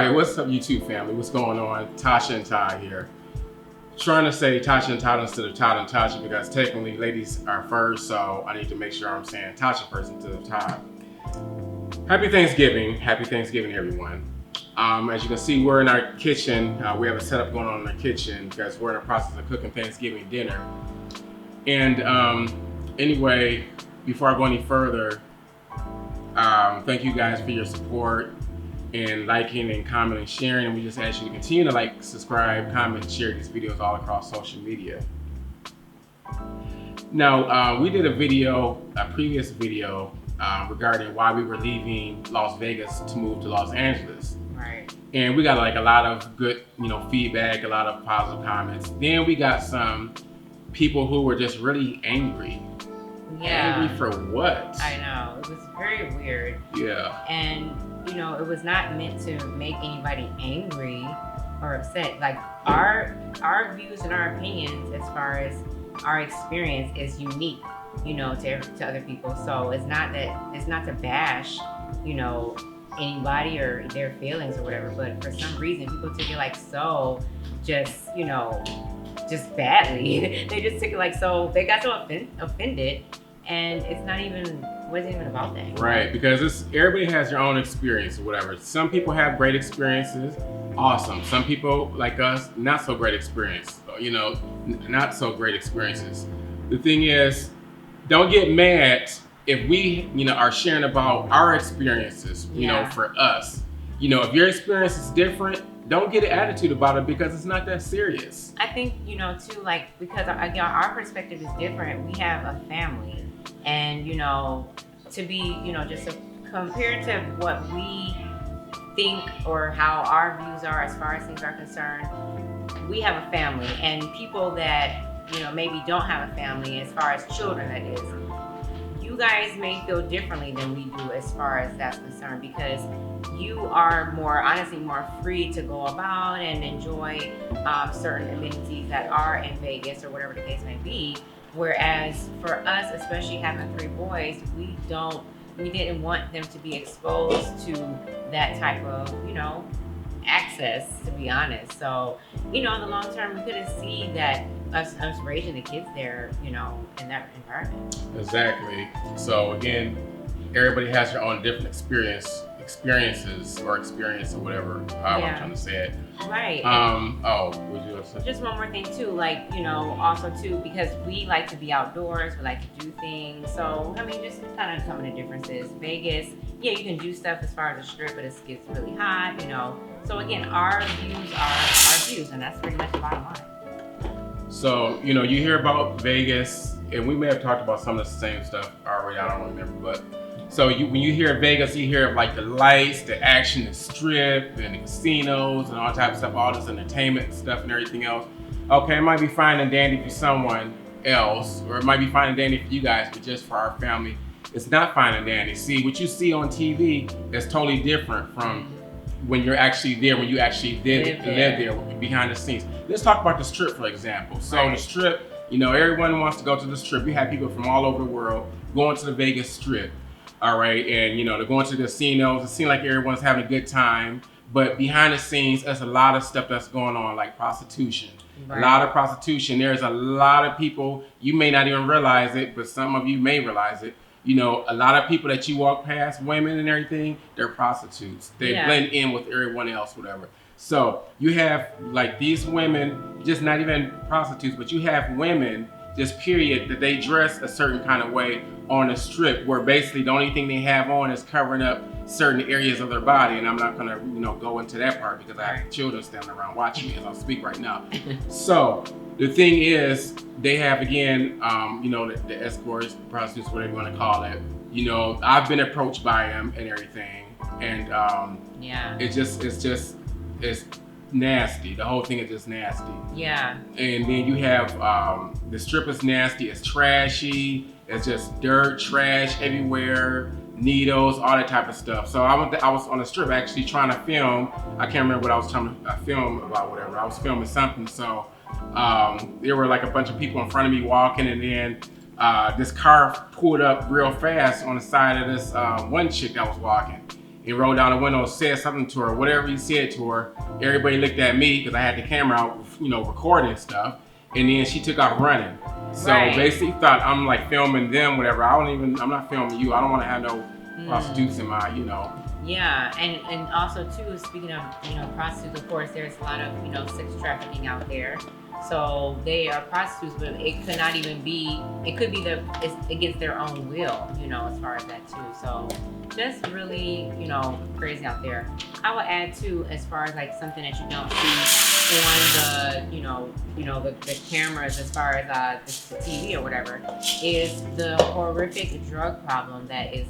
Alright, what's up YouTube family? What's going on? Tasha and Ty here. Trying to say Tasha and Todd instead of Todd and Tasha because technically ladies are first, so I need to make sure I'm saying Tasha first instead of Todd. Happy Thanksgiving everyone. As you can see, we're in our kitchen. We have a setup going on in our kitchen because we're in the process of cooking Thanksgiving dinner. And anyway, before I go any further, thank you guys for your support and liking and commenting and sharing. And we just ask you to continue to like, subscribe, comment, and share these videos all across social media. Now, we did a previous video regarding why we were leaving Las Vegas to move to Los Angeles. Right. And we got like a lot of good, feedback, a lot of positive comments. Then we got some people who were just really angry. Yeah. Angry for what? I know. It was very weird. Yeah. And, it was not meant to make anybody angry or upset. Like our views and our opinions as far as our experience is unique, to other people. So it's not to bash, anybody or their feelings or whatever, but for some reason people took it like so just badly. They just took it like so, they got so offended, and wasn't even about that. Right, because everybody has their own experience or whatever. Some people have great experiences, awesome. Some people like us, not so great experience, not so great experiences. The thing is, don't get mad if we, are sharing about our experiences, for us. If your experience is different, don't get an attitude about it because it's not that serious. I think, too, like, because our perspective is different. We have a family, and, to be, compared to what we think or how our views are as far as things are concerned, we have a family, and people that, maybe don't have a family, as far as children, that is, you guys may feel differently than we do as far as that's concerned, because you are honestly more free to go about and enjoy certain amenities that are in Vegas or whatever the case may be. Whereas for us, especially having 3 boys, we didn't want them to be exposed to that type of, access, to be honest. So, in the long term, we couldn't see that us raising the kids there, in that environment. Exactly. So again, everybody has their own different experience or whatever, however I'm trying to say it. Right. Would you say? Just one more thing too, like, also too, because we like to be outdoors, we like to do things. So, just kind of some of the differences. Vegas, yeah, you can do stuff as far as the strip, but it gets really hot, So again, our views are our views, and that's pretty much the bottom line. So, you hear about Vegas, and we may have talked about some of the same stuff already, I don't remember, but so when you hear Vegas, you hear like the lights, the action, the strip, and the casinos, and all types of stuff, all this entertainment stuff and everything else. Okay, it might be fine and dandy for someone else, or it might be fine and dandy for you guys, but just for our family, it's not fine and dandy. See, what you see on TV is totally different from when you're actually there, when you actually live there behind the scenes. Let's talk about the strip, for example. So the strip, everyone wants to go to the strip. You have people from all over the world going to the Vegas strip. All right, and they're going to the casinos. It seems like everyone's having a good time, but behind the scenes, there's a lot of stuff that's going on, like prostitution. Right. A lot of prostitution. There's a lot of people, you may not even realize it, but some of you may realize it. A lot of people that you walk past, women and everything, they're prostitutes. They blend in with everyone else, whatever. So you have like these women, just not even prostitutes, but you have women, just period, that they dress a certain kind of way on the strip, where basically the only thing they have on is covering up certain areas of their body. And I'm not gonna, go into that part because I have children standing around watching me as I speak right now. So the thing is, they have again, the escorts, prostitutes, whatever you want to call it. I've been approached by them and everything, and it's nasty. The whole thing is just nasty. Yeah. And then you have the strip is nasty. It's trashy. It's just dirt, trash everywhere, needles, all that type of stuff. So I was on the strip actually trying to film. I can't remember what I was trying to film about, whatever. I was filming something. So there were like a bunch of people in front of me walking, and then this car pulled up real fast on the side of this one chick that was walking. He rolled down the window and said something to her. Whatever he said to her, everybody looked at me because I had the camera out, recording stuff. And then she took off running. So basically thought I'm like filming them, whatever. I'm not filming you. I don't want to have no prostitutes in my, Yeah, and also too, speaking of, prostitutes, of course, there's a lot of, sex trafficking out there. So they are prostitutes, but it could not even be, it could be it's against their own will, as far as that too. So just really, crazy out there. I will add too, as far as like something that you don't see on the cameras, as far as the TV or whatever, is the horrific drug problem that is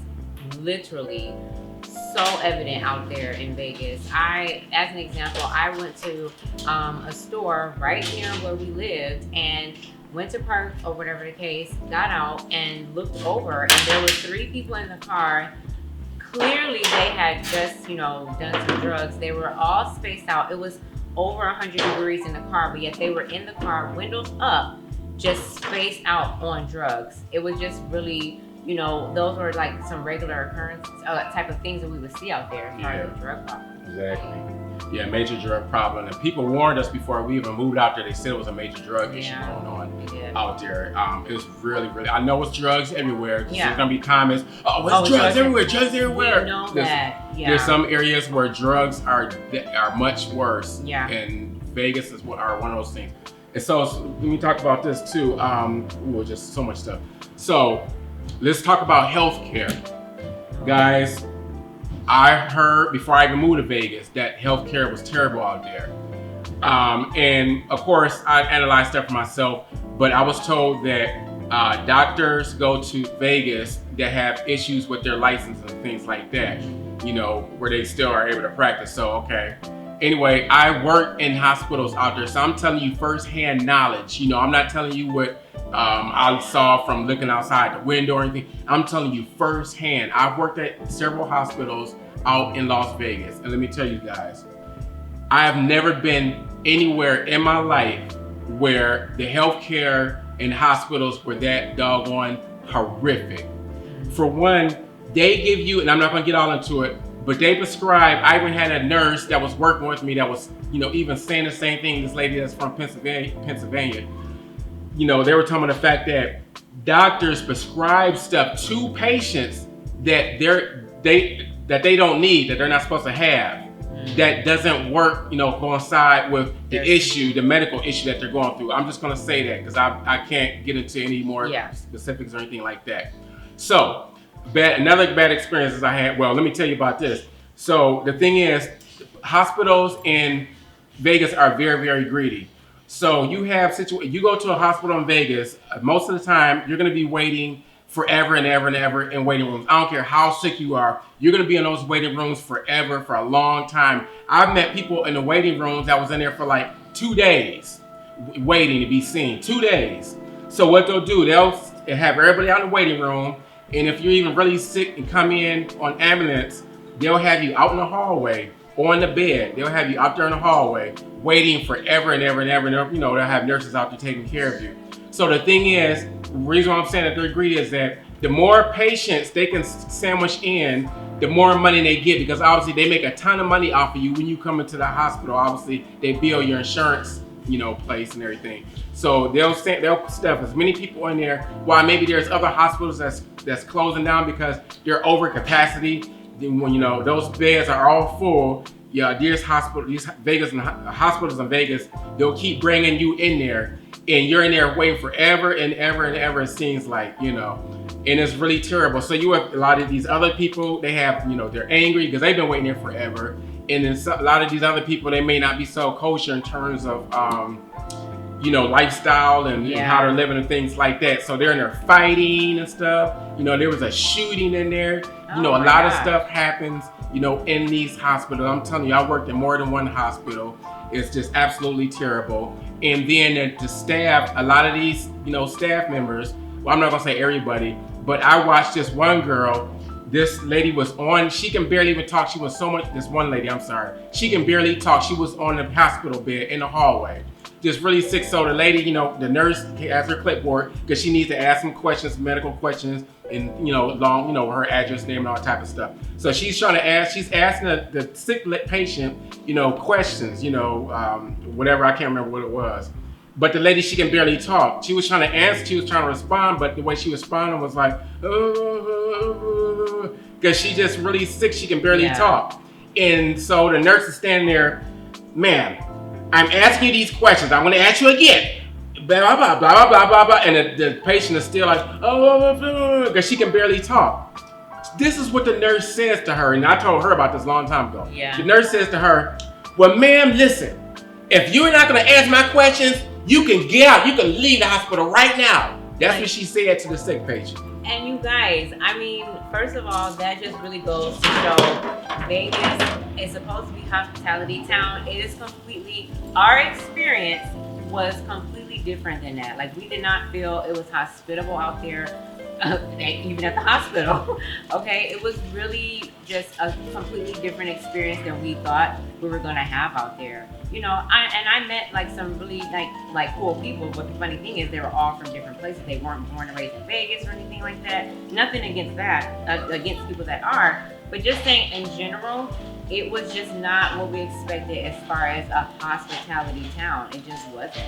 literally so evident out there in Vegas. As an example, I went to a store right near where we lived and went to park or whatever the case, got out and looked over, and there were 3 people in the car. Clearly they had just, done some drugs. They were all spaced out. It was over 100 degrees in the car, but yet they were in the car, windows up, just spaced out on drugs. It was just really, those were like some regular occurrence type of things that we would see out there as part of the drug problem. Exactly. Yeah, major drug problem. And people warned us before we even moved out there. They said it was a major drug issue going on out there. It was really, really, I know it's drugs everywhere. There's going to be comments, it's drugs everywhere, drugs everywhere. We know that. Yeah. There's some areas where drugs are much worse. Yeah. And Vegas are one of those things. And so let me talk about this too. Just so much stuff. So let's talk about healthcare. Guys, I heard before I even moved to Vegas that healthcare was terrible out there. And of course, I analyzed stuff for myself, but I was told that doctors go to Vegas that have issues with their license and things like that, where they still are able to practice. So, okay. Anyway, I work in hospitals out there, so I'm telling you firsthand knowledge. I'm not telling you what I saw from looking outside the window or anything. I'm telling you firsthand. I've worked at several hospitals out in Las Vegas, and let me tell you guys, I have never been anywhere in my life where the healthcare in hospitals were that doggone horrific. For one, they give you, and I'm not going to get all into it, but they prescribe. I even had a nurse that was working with me that was, even saying the same thing. This lady that's from Pennsylvania. They were talking about the fact that doctors prescribe stuff to patients that they don't need, that they're not supposed to have, that doesn't work, coincide with the medical issue that they're going through. I'm just going to say that because I can't get into any more specifics or anything like that. So, another bad experience I had. Well, let me tell you about this. So the thing is, hospitals in Vegas are very, very greedy. So you you go to a hospital in Vegas, most of the time you're going to be waiting forever and ever and ever in waiting rooms. I don't care how sick you are, you're going to be in those waiting rooms forever, for a long time. I've met people in the waiting rooms that was in there for like 2 days waiting to be seen. 2 days. So what they'll do, they'll have everybody out in the waiting room, and if you're even really sick and come in on ambulance, they'll have you out in the hallway on the bed. They'll have you out there in the hallway waiting forever and ever and ever. And they'll have nurses out there taking care of you. So the thing is, the reason why I'm saying that they're greedy is that the more patients they can sandwich in, the more money they get, because obviously they make a ton of money off of you when you come into the hospital. Obviously they bill your insurance, place and everything. So they'll stuff as many people in there. While maybe there's other hospitals that's closing down because they're over capacity. Then when those beds are all full, these Vegas and hospitals in Vegas, they'll keep bringing you in there, and you're in there waiting forever and ever and ever. It seems like and it's really terrible. So you have a lot of these other people. They have they're angry because they've been waiting there forever. And then a lot of these other people, they may not be so kosher in terms of, lifestyle and how they're living and things like that. So they're in there fighting and stuff. There was a shooting in there. A lot of stuff happens, in these hospitals. I'm telling you, I worked in more than one hospital. It's just absolutely terrible. And then the staff, a lot of these, staff members, well, I'm not gonna say everybody, but I watched this one girl. This lady was she can barely even talk. This one lady, I'm sorry. She can barely talk. She was on the hospital bed in the hallway, just really sick. So the lady, the nurse has her clipboard because she needs to ask some questions, medical questions, and long, her address, name, and all type of stuff. So she's asking the sick patient, questions, whatever, I can't remember what it was. But the lady, she can barely talk. She was trying to answer, she was trying to respond, but the way she was responding was like, because she just really sick, she can barely talk. And so the nurse is standing there, ma'am, I'm asking you these questions. I'm going to ask you again. Blah, blah, blah, blah, blah, blah. And the patient is still like, because she can barely talk. This is what the nurse says to her. And I told her about this a long time ago. Yeah. The nurse says to her, well, ma'am, listen, if you're not going to answer my questions, you can get out. You can leave the hospital right now. That's what she said to the sick patient. And you guys, I mean, first of all, that just really goes to show Vegas is supposed to be hospitality town. It is completely, our experience was completely different than that. Like, we did not feel it was hospitable out there, even at the hospital. Okay, it was really just a completely different experience than we thought we were gonna have out there. I met like some really like cool people, but the funny thing is they were all from different places. They weren't born and raised in Vegas or anything like that. Nothing against that, against people that are, but just saying in general, it was just not what we expected as far as a hospitality town. It just wasn't.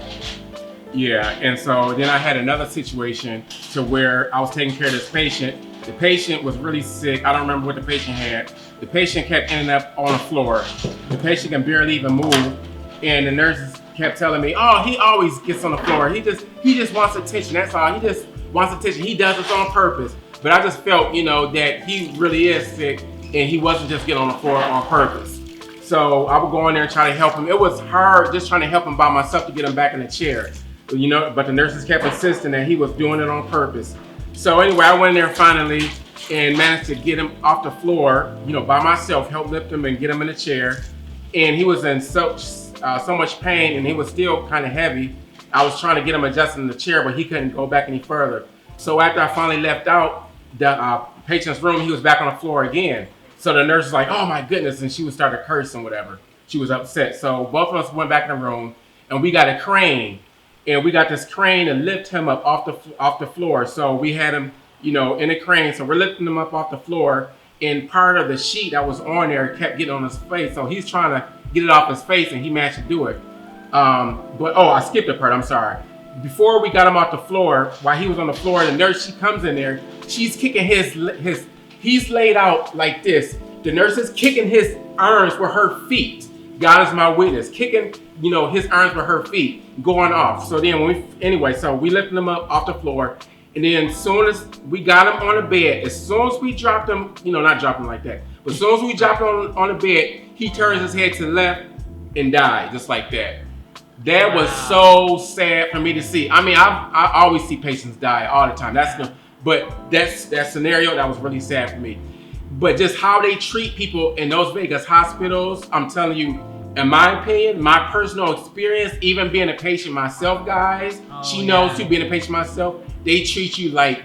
Yeah, and so then I had another situation to where I was taking care of this patient. The patient was really sick. I don't remember what the patient had. The patient kept ending up on the floor. The patient can barely even move. And the nurses kept telling me, oh, he always gets on the floor. He just wants attention. That's all. He just wants attention. He does this on purpose. But I just felt, that he really is sick and he wasn't just getting on the floor on purpose. So I would go in there and try to help him. It was hard just trying to help him by myself to get him back in the chair. But the nurses kept insisting that he was doing it on purpose. So anyway, I went in there finally and managed to get him off the floor, by myself, help lift him and get him in the chair. And he was in so much pain and he was still kind of heavy. I was trying to get him adjusted in the chair, but he couldn't go back any further. So after I finally left out the patient's room, he was back on the floor again. So the nurse was like, oh my goodness, and she would start to curse and whatever. She was upset. So both of us went back in the room and we got a crane. And we got this crane to lift him up off the floor. So we had him, in a crane. So we're lifting him up off the floor. And part of the sheet that was on there kept getting on his face. So he's trying to get it off his face, and he managed to do it. I skipped a part. I'm sorry. Before we got him off the floor, while he was on the floor, the nurse, she comes in there. She's kicking he's laid out like this. The nurse is kicking his arms with her feet. God is my witness. Kicking, his arms with her feet, going off. So then so we lifted him up off the floor. And then as soon as we got him on the bed, as soon as we dropped him, not drop him like that, but as soon as we dropped him on the bed, he turns his head to the left and died, just like that. That was so sad for me to see. I mean, I always see patients die all the time. But that scenario, that was really sad for me. But just how they treat people in those Vegas hospitals, I'm telling you, in my opinion, my personal experience, even being a patient myself, guys, she knows too, being a patient myself, they treat you like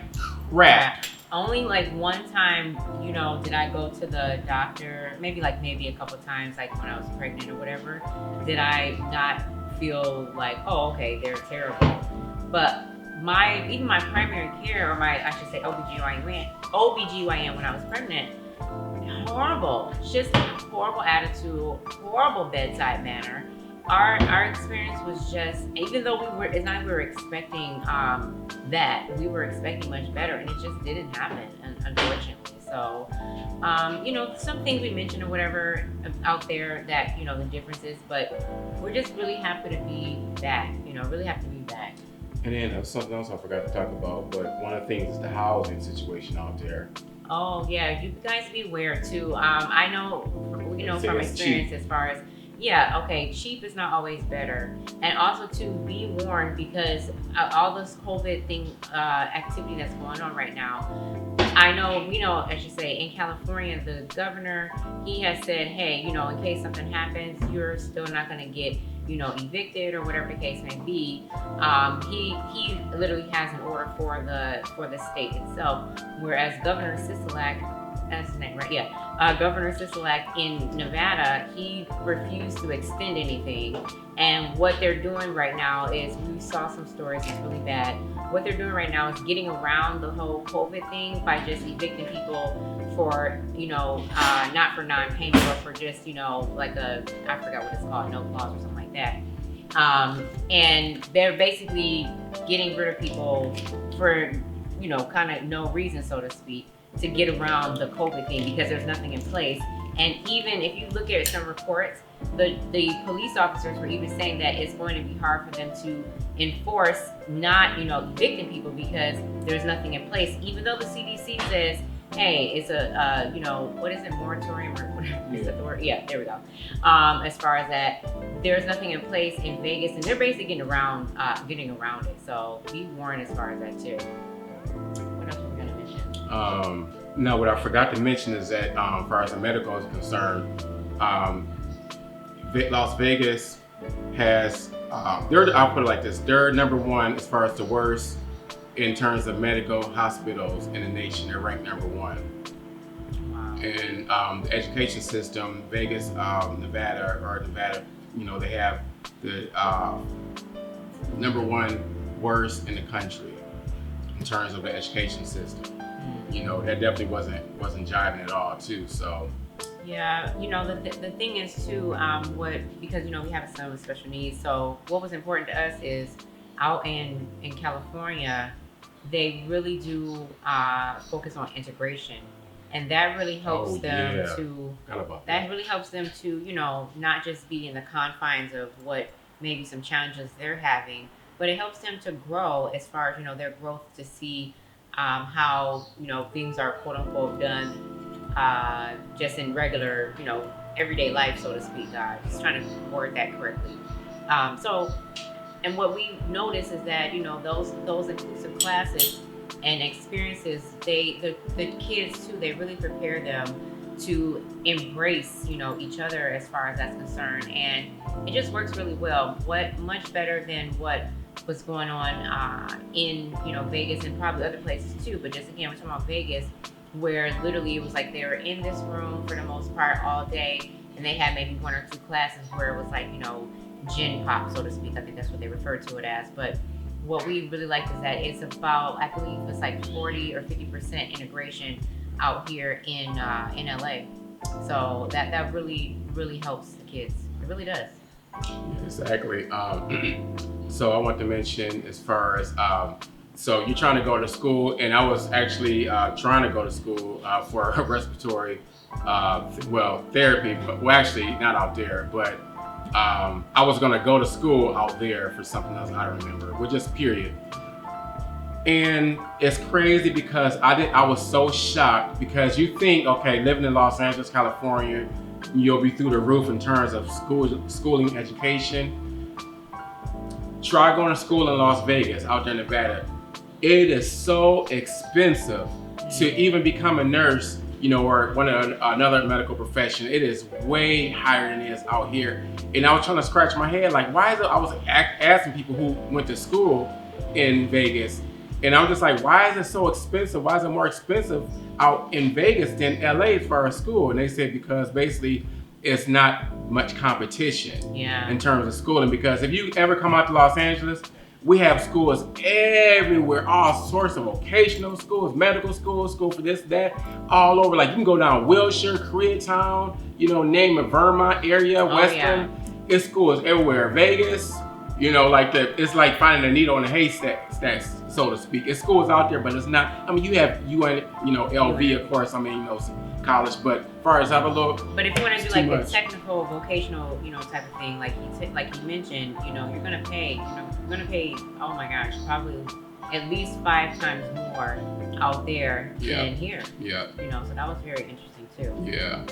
crap. Only like one time, did I go to the doctor, maybe a couple times, like when I was pregnant or whatever, did I not feel like, oh, okay, they're terrible. But even my primary care, or I should say OBGYN when I was pregnant, horrible. Just horrible attitude, horrible bedside manner. Our experience was just, even though it's not like we were expecting that, we were expecting much better, and it just didn't happen, unfortunately. So, some things we mentioned or whatever out there that, the differences, but we're just really happy to be back, really happy to be back. And then something else I forgot to talk about, but one of the things is the housing situation out there. Oh yeah, you guys beware too. I know, from experience as far as, cheap is not always better. And also to be warned, because all this COVID thing, activity that's going on right now, I know, I should say, in California, the governor, he has said, hey, in case something happens, you're still not gonna get, evicted or whatever the case may be. He literally has an order for the state itself, whereas Governor Sisolak that's his name, right? Yeah. Governor Sisolak in Nevada, he refused to extend anything. And what they're doing right now is, we saw some stories, it's really bad. What they're doing right now is getting around the whole COVID thing by just evicting people for, not for non-payment, but for just, like I forgot what it's called, no clause or something like that. And they're basically getting rid of people for, kind of no reason, so to speak, to get around the COVID thing, because there's nothing in place. And even if you look at some reports, the police officers were even saying that it's going to be hard for them to enforce not, evicting people, because there's nothing in place, even though the CDC says, hey, it's a, what is it, moratorium or whatever is the word? Yeah, there we go. As far as that, there's nothing in place in Vegas, and they're basically getting around it. So be warned as far as that too. What else were we gonna mention? No, what I forgot to mention is that, as far as the medical is concerned, Las Vegas has, I'll put it like this, they're number one as far as the worst in terms of medical hospitals in the nation. They're ranked number one. Wow. And the education system, Vegas, Nevada, they have the number one worst in the country in terms of the education system. That definitely wasn't jiving at all too. So yeah, the thing is too, because we have a son with special needs. So what was important to us is, out in California, they really do focus on integration, and that really helps them to. That really helps them to not just be in the confines of what maybe some challenges they're having, but it helps them to grow as far as their growth, to see how things are quote unquote done just in regular everyday life, so to speak. Just trying to word that correctly. And what we notice is that those inclusive classes and experiences, the kids too, they really prepare them to embrace each other as far as that's concerned, and it just works really well. Much better than what was going on in Vegas, and probably other places too. But just again, we're talking about Vegas, where literally it was like they were in this room for the most part all day, and they had maybe one or two classes where it was like gen pop, so to speak. I think that's what they refer to it as. But what we really liked is that it's about, I believe it's like 40 or 50% integration out here in LA. So that really helps the kids. It really does. Exactly. So I want to mention, as far as so you're trying to go to school, and I was actually trying to go to school for respiratory therapy, but actually not out there, but I was gonna go to school out there for something else I remember, which is period. And it's crazy because I was so shocked, because you think, okay, living in Los Angeles, California, you'll be through the roof in terms of schooling, education. Try going to school in Las Vegas, out there in Nevada. It is so expensive to even become a nurse, or another medical profession. It is way higher than it is out here. And I was trying to scratch my head, like, why is it? I was asking people who went to school in Vegas, and I'm just like, why is it so expensive? Why is it more expensive out in Vegas than LA as far as school? And they said because basically it's not much competition in terms of schooling. Because if you ever come out to Los Angeles, we have schools everywhere, all sorts of vocational schools, medical schools, school for this, that, all over. Like you can go down Wilshire, Koreatown, name it, Vermont area, Western. It's schools everywhere. Vegas, it's like finding a needle in a haystack, so to speak. It's schools out there, but it's not. I mean, you have LV, of course. I mean, college, but as far as have a little. But if you want to do like the technical, vocational, type of thing, like you mentioned, you're gonna pay. You're gonna pay. Oh my gosh, probably at least 5 times more out there than here. Yeah. So that was very interesting too. Yeah.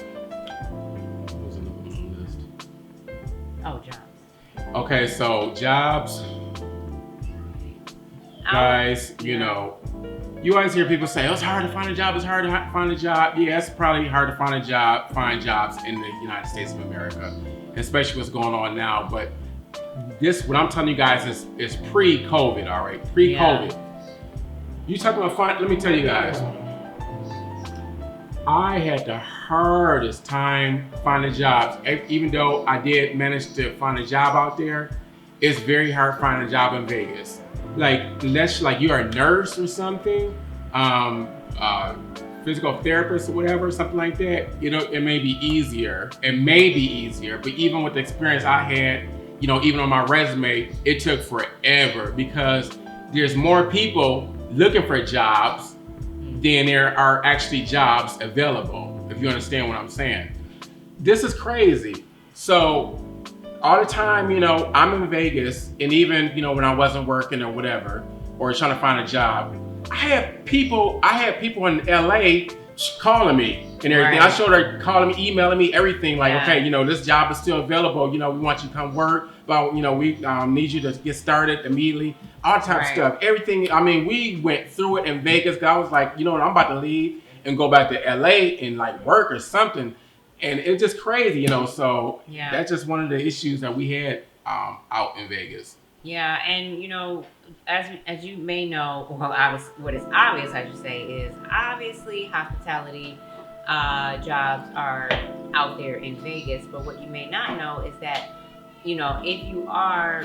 What was another one on the list? Oh, jobs. Okay, so jobs, guys, you always hear people say, oh, it's hard to find a job, it's hard to find a job. Yeah, it's probably hard to find jobs in the United States of America, especially what's going on now. But what I'm telling you guys is pre-COVID, all right? Pre-COVID. You talking about let me tell you guys, I had the hardest time finding jobs. Even though I did manage to find a job out there, it's very hard finding a job in Vegas. Like, unless like you're a nurse or something, um, uh, physical therapist or whatever, something like that, you know, it may be easier. It may be easier, but even with the experience I had, you know, even on my resume, it took forever because there's more people looking for jobs than there are actually jobs available, if you understand what I'm saying. This is crazy. So all the time, you know, I'm in Vegas, and even, you know, when I wasn't working or whatever, or trying to find a job, I had people in LA calling me and everything. Right. I showed her calling me, emailing me, everything like, Yeah. okay, you know, this job is still available. You know, we want you to come work, but you know, we need you to get started immediately. All type of Right. stuff, everything. I mean, we went through it in Vegas. 'Cause I was like, you know what, I'm about to leave and go back to LA and like work or something. And it's just crazy, you know. So Yeah. that's just one of the issues that we had out in Vegas. Yeah, and you know, as you may know, well, what is obvious, I should say, is obviously hospitality jobs are out there in Vegas. But what you may not know is that, you know, if you are,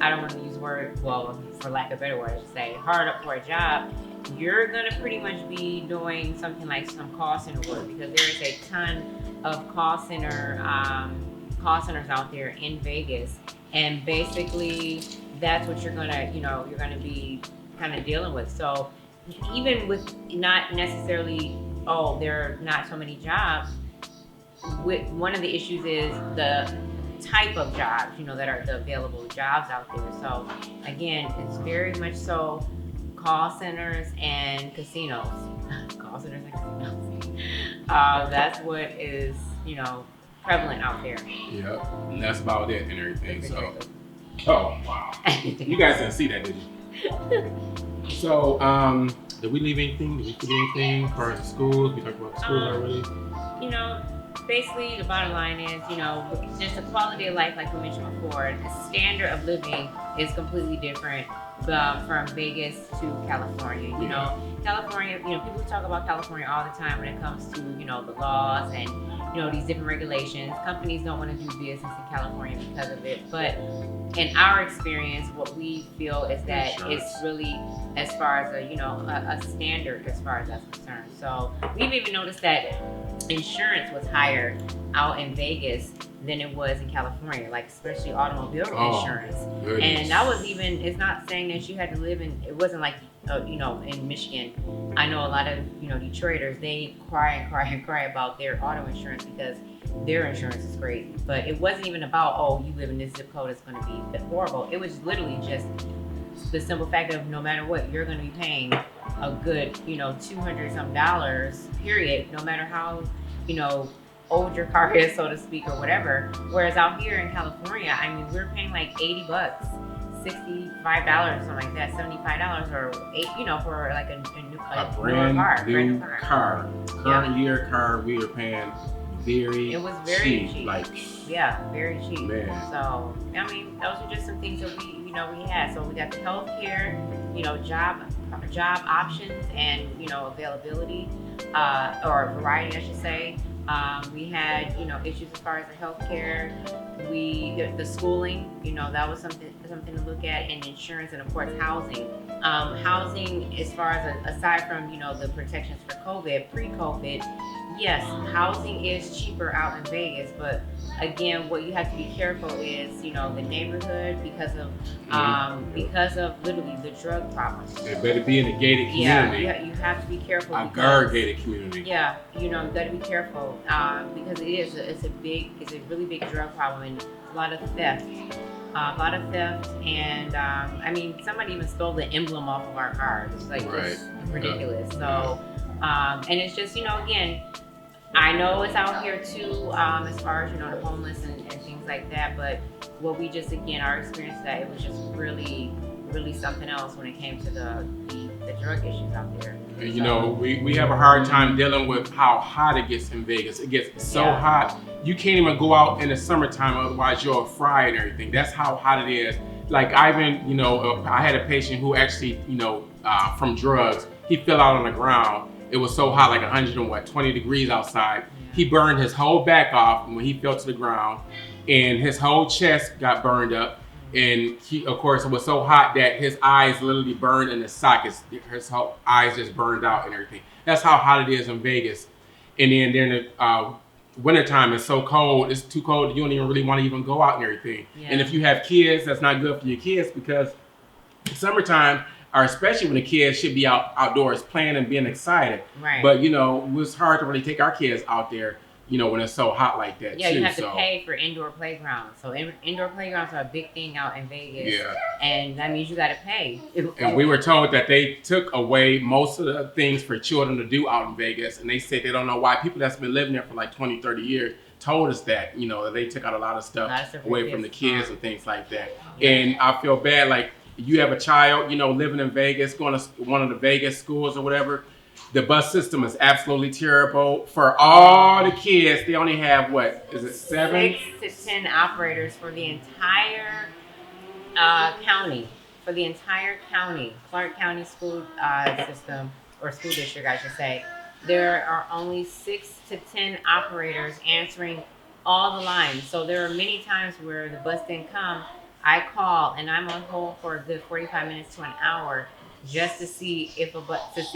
I don't want to use the word, well, for lack of a better word, I should say, hard up for a job, you're gonna pretty much be doing something like some call center work, because there is a ton of call centers out there in Vegas. And basically, that's what you're gonna be kind of dealing with. So even with not necessarily, oh, there are not so many jobs. One of the issues is the type of jobs, you know, that are the available jobs out there. So again, it's very much so call centers and casinos. Call centers and casinos. That's what is, you know, prevalent out there. Yep, and that's about it and everything. So, oh wow, you guys didn't see that, did you? So, did we leave anything? Did we put anything as far as the schools? We talked about the schools already. You know, basically the bottom line is, you know, just the quality of life, like we mentioned before, the standard of living is completely different from Vegas to California. You know, California, you know, people talk about California all the time when it comes to, you know, the laws and, you know, these different regulations. Companies don't want to do business in California because of it. But in our experience, what we feel is that it's really, as far as a standard as far as that's concerned. So we've even noticed that insurance was higher out in Vegas than it was in California, like especially automobile insurance. Goodness. And that was even, it's not saying that you had to live in, it wasn't like, you know, in Michigan. I know a lot of, you know, Detroiters, they cry about their auto insurance because their insurance is crazy. But it wasn't even about, oh, you live in this zip code, it's going to be horrible. It was literally just the simple fact of no matter what, you're going to be paying a good, you know, $200 some period, no matter how, you know, old your car is, so to speak, or whatever. Whereas out here in California, I mean, we're paying like $80, $65, something like that, $75 or $8, you know, for like a brand new car. Current Yeah. year car, we are paying It was very cheap. Like, yeah, very cheap. Man. So I mean, those are just some things that we had. So we got the healthcare, you know, job options and, you know, availability, or variety, I should say. We had, you know, issues as far as the healthcare, the schooling, you know, that was something to look at, and insurance, and of course housing. Housing, as far as aside from, you know, the protections for COVID, pre-COVID, yes, housing is cheaper out in Vegas, but again, what you have to be careful is, you know, the neighborhood, because of literally the drug problems. it better be in a gated community. Yeah, you have to be careful. A guard-gated community. Yeah, you know, you got to be careful because it's a really big drug problem, and a lot of theft. And I mean, somebody even stole the emblem off of our cars. It's like just ridiculous. So, and it's just, you know, again, I know it's out here too, as far as, you know, the homeless and things like that. But what we just, again, our experience with that, it was just really, really something else when it came to the drug issues out there. And, you know, we have a hard time dealing with how hot it gets in Vegas. It gets so hot, you can't even go out in the summertime, otherwise you'll fry and everything. That's how hot it is. Like Ivan, you know, I had a patient who actually, you know, from drugs, he fell out on the ground it was so hot, like 120 degrees outside. He burned his whole back off when he fell to the ground, and his whole chest got burned up. And he, of course, it was so hot that his eyes literally burned in his sockets. His whole eyes just burned out and everything. That's how hot it is in Vegas. And then during the wintertime, it's so cold. It's too cold. You don't even really want to even go out and everything. Yeah. And if you have kids, that's not good for your kids, because summertime, or especially when the kids should be outdoors playing and being excited. Right. But, you know, it was hard to really take our kids out there, you know, when it's so hot like that. Yeah, too, you have to pay for indoor playgrounds. So indoor playgrounds are a big thing out in Vegas. Yeah. And that means you got to pay. And we were told that they took away most of the things for children to do out in Vegas. And they said they don't know why. People that's been living there for like 20, 30 years told us that, you know, that they took out a lot of stuff away from the kids and things like that. Yeah. And I feel bad, like, you have a child, you know, living in Vegas, going to one of the Vegas schools or whatever. The bus system is absolutely terrible. For all the kids, they only have, what, is it 7? 6 to 10 operators for the entire county. For the entire county, Clark County school system, or school district, I should say. There are only 6 to 10 operators answering all the lines. So there are many times where the bus didn't come. I call and I'm on hold for a good 45 minutes to an hour just to see if the bus is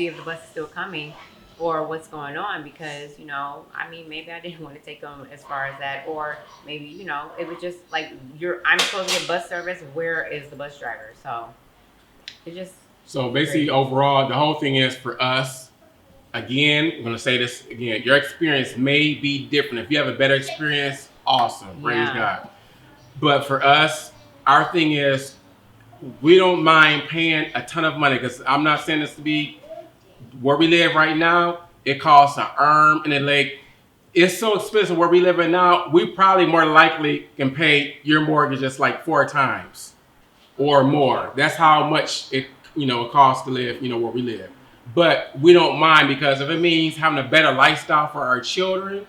still coming or what's going on, because, you know, I mean, maybe I didn't want to take them as far as that, or maybe, you know, it was just like I'm supposed to get bus service. Where is the bus driver? So it just. So basically, overall, the whole thing is for us. Again, I'm going to say this again. Your experience may be different. If you have a better experience, awesome. Praise God. But for us, our thing is, we don't mind paying a ton of money, because I'm not saying this to be where we live right now. It costs an arm and a leg. It's so expensive where we live in now. We probably more likely can pay your mortgage just like 4 times or more. That's how much it, you know, it costs to live, you know, where we live. But we don't mind, because if it means having a better lifestyle for our children,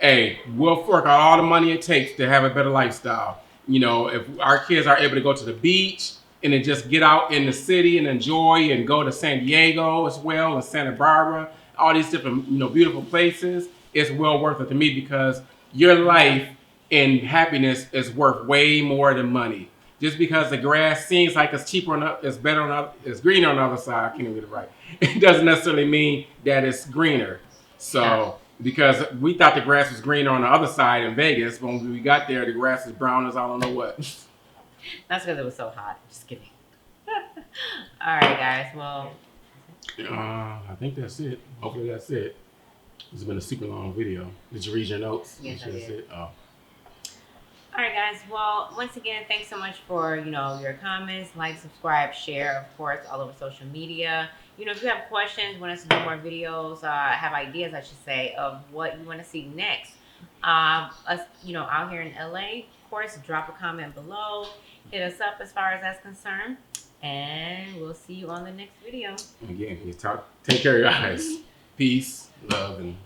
hey, we'll fork out all the money it takes to have a better lifestyle. You know, if our kids are able to go to the beach and then just get out in the city and enjoy, and go to San Diego as well, and Santa Barbara, all these different, you know, beautiful places, it's well worth it to me, because your life and happiness is worth way more than money. Just because the grass seems like it's cheaper, it's better, it's greener on the other side, I can't even get it right. It doesn't necessarily mean that it's greener. So. Because we thought the grass was greener on the other side in Vegas, but when we got there, the grass is brown as I don't know what. That's because it was so hot. Just kidding. All right, guys. Well, I think that's it. Hopefully that's it. It's been a super long video. Did you read your notes? Yes, I did. Oh. All right, guys. Well, once again, thanks so much for, you know, your comments, like, subscribe, share, of course, all over social media. You know, if you have questions, want us to do more videos, have ideas, I should say, of what you want to see next. Us, you know, out here in LA, of course, drop a comment below. Hit us up as far as that's concerned. And we'll see you on the next video. Again, take care, guys. Peace, love, and